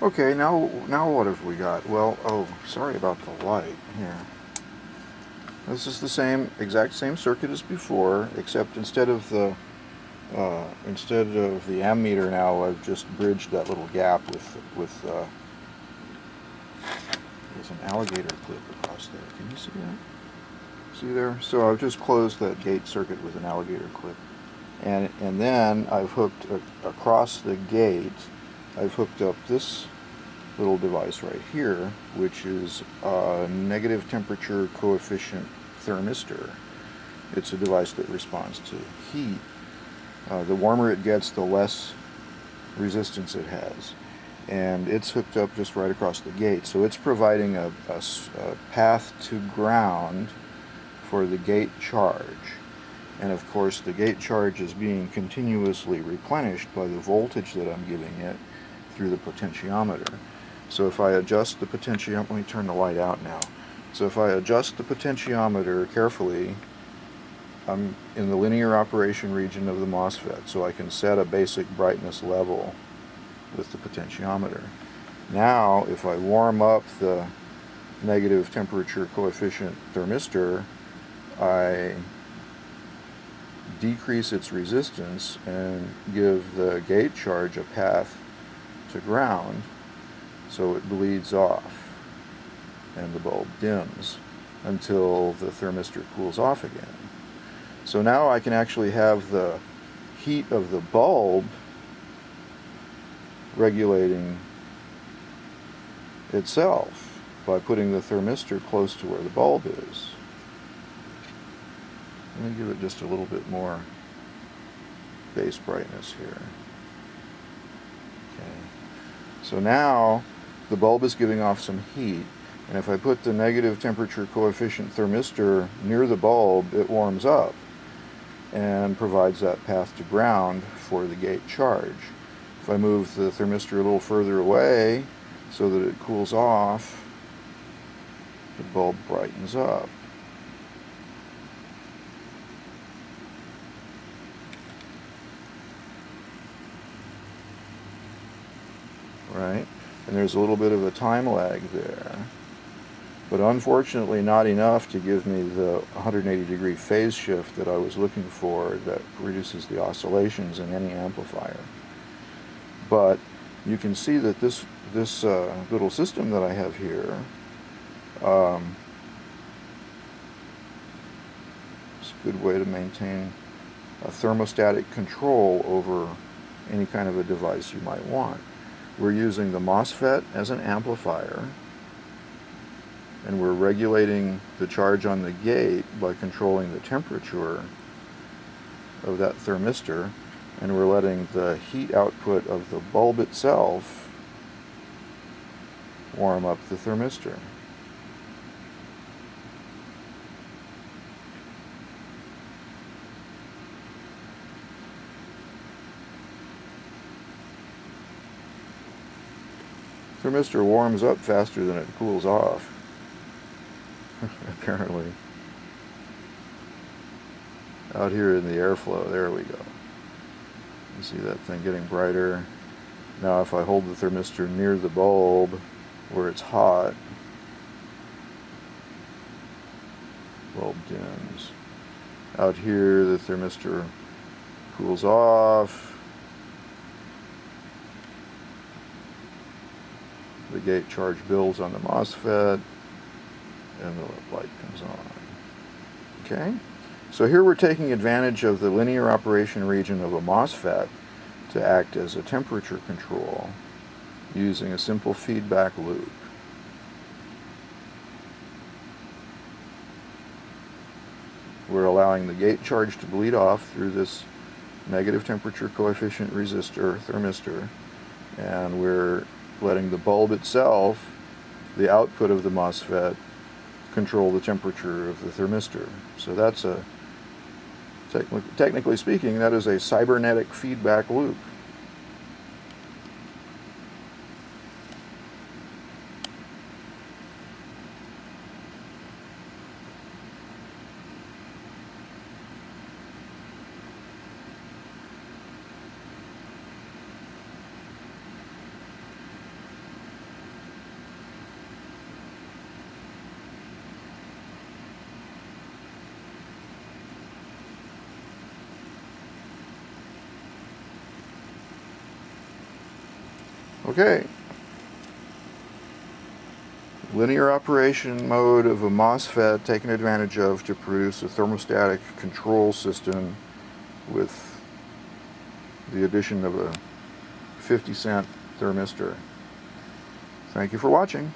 Okay, now what have we got? Well, oh, sorry about the light here. This is the exact same circuit as before, except instead of the ammeter now, I've just bridged that little gap with there's an alligator clip across there. Can you see that? See there? So I've just closed that gate circuit with an alligator clip, and then I've hooked across the gate. I've hooked up this little device right here, which is a negative temperature coefficient thermistor. It's a device that responds to heat. The warmer it gets, the less resistance it has. And it's hooked up just right across the gate. So it's providing a path to ground for the gate charge. And of course, the gate charge is being continuously replenished by the voltage that I'm giving it through the potentiometer. So if I adjust the potentiometer, let me turn the light out now. So if I adjust the potentiometer carefully, I'm in the linear operation region of the MOSFET, so I can set a basic brightness level with the potentiometer. Now, if I warm up the negative temperature coefficient thermistor, I decrease its resistance and give the gate charge a path to ground, so it bleeds off and the bulb dims until the thermistor cools off again. So now I can actually have the heat of the bulb regulating itself by putting the thermistor close to where the bulb is. Let me give it just a little bit more base brightness here. Okay. So now the bulb is giving off some heat, and if I put the negative temperature coefficient thermistor near the bulb, it warms up and provides that path to ground for the gate charge. If I move the thermistor a little further away so that it cools off, the bulb brightens up. Right? And there's a little bit of a time lag there, but unfortunately not enough to give me the 180-degree phase shift that I was looking for that reduces the oscillations in any amplifier. But you can see that this little system that I have here is a good way to maintain a thermostatic control over any kind of a device you might want. We're using the MOSFET as an amplifier, and we're regulating the charge on the gate by controlling the temperature of that thermistor, and we're letting the heat output of the bulb itself warm up the thermistor. Thermistor warms up faster than it cools off, apparently. Out here in the airflow, there we go. You see that thing getting brighter. Now if I hold the thermistor near the bulb where it's hot, bulb dims. Out here the thermistor cools off. The gate charge builds on the MOSFET, and the light comes on. Okay? So here we're taking advantage of the linear operation region of a MOSFET to act as a temperature control using a simple feedback loop. We're allowing the gate charge to bleed off through this negative temperature coefficient thermistor, and we're letting the bulb itself, the output of the MOSFET, control the temperature of the thermistor. So that's a, technically speaking, that is a cybernetic feedback loop. Okay. Linear operation mode of a MOSFET taken advantage of to produce a thermostatic control system with the addition of a 50-cent thermistor. Thank you for watching.